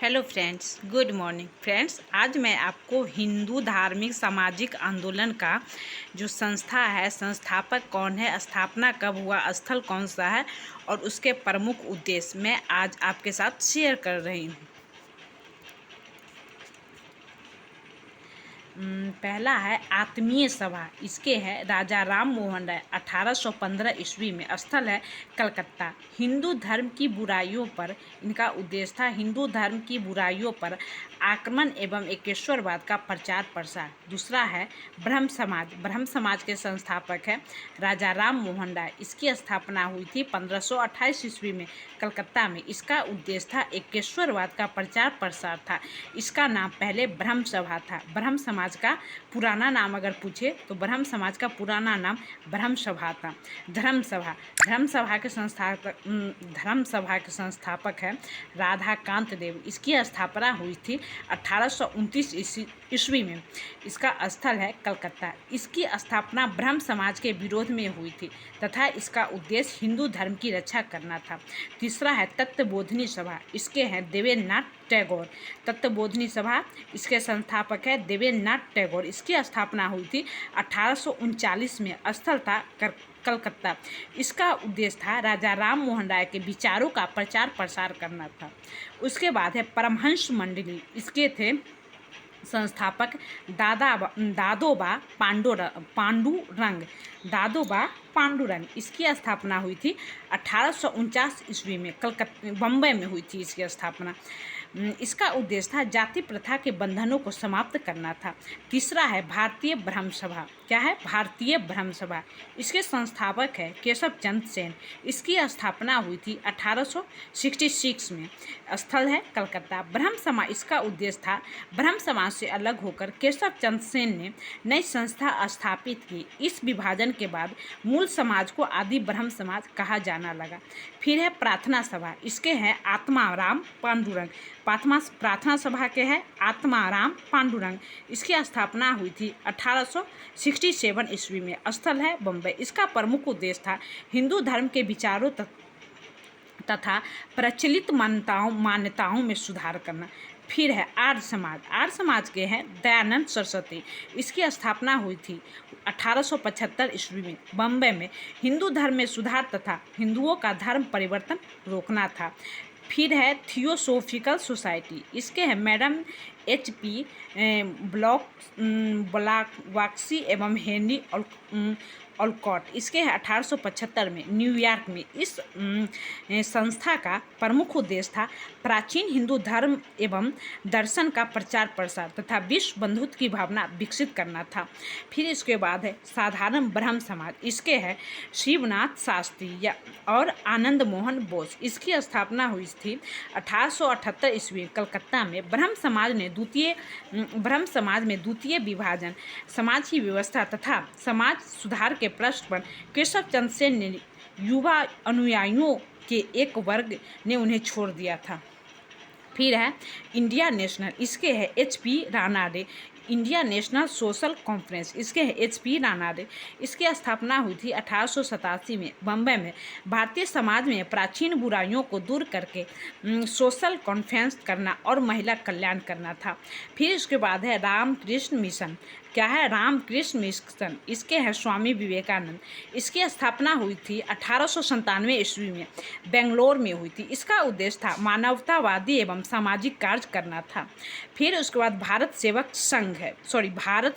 Hello friends, good morning friends. आज मैं आपको हिंदू धार्मिक सामाजिक आंदोलन का जो संस्था है, संस्थापक कौन है, स्थापना कब हुआ, स्थल कौन सा है और उसके प्रमुख उद्देश्य मैं आज आपके साथ शेयर कर रही हूँ। पहला है आत्मीय सभा। इसके है राजा राम मोहन राय, 1815 ईस्वी में। स्थल है कलकत्ता। हिंदू धर्म की बुराइयों पर इनका उद्देश्य था हिंदू धर्म की बुराइयों पर आक्रमण एवं एकेश्वरवाद का प्रचार प्रसार। दूसरा है ब्रह्म समाज। ब्रह्म समाज के संस्थापक है राजा राम मोहन राय। इसकी स्थापना हुई थी 1528 ईस्वी में कलकत्ता में। इसका उद्देश्य था एकेश्वरवाद का प्रचार प्रसार था। इसका नाम पहले ब्रह्म सभा था। ब्रह्म समाज का पुराना नाम अगर पूछे तो ब्रह्म समाज का पुराना नाम ब्रह्म सभा था। धर्म सभा। धर्म सभा के संस्थापक है राधाकांत देव। इसकी स्थापना हुई थी 1829 ईस्वी में। इसका स्थल है कलकत्ता। इसकी स्थापना ब्रह्म समाज के विरोध में हुई थी तथा इसका उद्देश्य हिंदू धर्म की रक्षा करना था। तीसरा है तत्वबोधिनी सभा। इसके हैं देवेंद्रनाथ टैगोर। तत्वबोधिनी सभा, इसके संस्थापक है देवेंद्रनाथ टैगोर। इसकी स्थापना हुई थी 1839 में। स्थल था कलकत्ता। इसका उद्देश्य था राजा राम मोहन राय के विचारों का प्रचार प्रसार करना था। उसके बाद है परमहंस मंडली। इसके थे संस्थापक दादोबा पांडुरंग। इसकी स्थापना हुई थी 1849 ईस्वी में। बम्बई में हुई थी इसकी स्थापना। इसका उद्देश्य था जाति प्रथा के बंधनों को समाप्त करना था। तीसरा है भारतीय ब्रह्म सभा। क्या है? भारतीय ब्रह्म सभा। इसके संस्थापक है केशव चंद्र सेन। इसकी स्थापना हुई थी 1866 में। स्थल है कलकत्ता। ब्रह्म समाज, इसका उद्देश्य था ब्रह्म समाज से अलग होकर केशव चंद्र सेन ने नई संस्था स्थापित की। इस विभाजन के बाद मूल समाज को आदि ब्रह्म समाज कहा जाना लगा। फिर है प्रार्थना सभा। इसके हैं आत्माराम पांडुरंग। प्रार्थना सभा के हैं आत्माराम पांडुरंग। इसकी स्थापना हुई थी 1867 ईस्वी में। स्थल है बम्बई। इसका प्रमुख उद्देश्य था हिंदू धर्म के विचारों तथा प्रचलित मान्यताओं में सुधार करना। फिर है आर्य समाज। आर्य समाज के हैं दयानंद सरस्वती। इसकी स्थापना हुई थी 1875 ईस्वी में बम्बई में। हिंदू धर्म में सुधार तथा हिंदुओं का धर्म परिवर्तन रोकना था। फिर है थियोसोफिकल सोसाइटी। इसके हैं मैडम HP ब्लॉकवाक्सी एवं हेनरी ऑलकॉट। इसके हैं 1875 में न्यूयॉर्क में। इस संस्था का प्रमुख उद्देश्य था प्राचीन हिंदू धर्म एवं दर्शन का प्रचार प्रसार तथा विश्व बंधुत्व की भावना विकसित करना था। फिर इसके बाद है साधारण ब्रह्म समाज। इसके हैं शिवनाथ शास्त्री और आनंद मोहन बोस। इसकी स्थापना हुई थी 1878 ईस्वी कलकत्ता में। ब्रह्म समाज में द्वितीय विभाजन, समाज की व्यवस्था तथा समाज सुधार के प्रश्न पर केशव चंद्र सेन ने युवा अनुयायियों के एक वर्ग ने उन्हें छोड़ दिया था। फिर है इंडिया नेशनल। इसके है HP Ranade. India national social conference. इसके है HP रानाडे। इसकी स्थापना हुई थी 1887 में बम्बई में। भारतीय समाज में प्राचीन बुराइयों को दूर करके सोशल कॉन्फ्रेंस करना और महिला कल्याण करना था। फिर इसके बाद है रामकृष्ण मिशन। क्या है? रामकृष्ण मिशन। इसके हैं स्वामी विवेकानंद। इसकी स्थापना हुई थी 1897 ईस्वी में बेंगलोर में हुई थी। इसका उद्देश्य था मानवतावादी एवं सामाजिक कार्य करना था। फिर उसके बाद भारत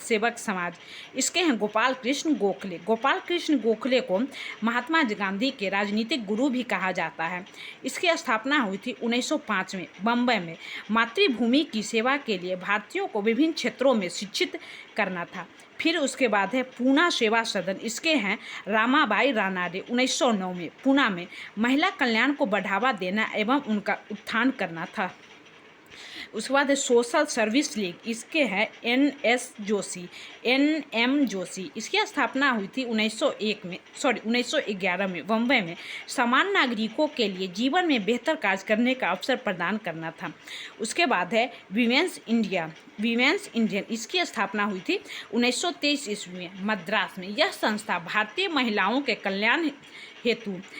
सेवक समाज। इसके हैं गोपाल कृष्ण गोखले। गोपाल कृष्ण गोखले को महात्मा गांधी के राजनीतिक गुरु भी कहा जाता है। इसकी स्थापना हुई थी 1905 में बम्बई में। मातृभूमि की सेवा के लिए भारतीयों को विभिन्न क्षेत्रों में शिक्षित करना था। फिर उसके बाद है पूना सेवा सदन। इसके हैं रामाबाई रानाडे। 1909 में पूना में महिला कल्याण को बढ़ावा देना एवं उनका उत्थान करना था। उसके बाद है सोशल सर्विस लीग। इसके हैं NM जोशी। इसकी स्थापना हुई थी 1911 में बम्बई में। समान नागरिकों के लिए जीवन में बेहतर कार्य करने का अवसर प्रदान करना था। उसके बाद है वीमेंस इंडियन। इसकी स्थापना हुई थी 1923 ईस्वी में मद्रास में। यह संस्था भारतीय महिलाओं के कल्याण हेतु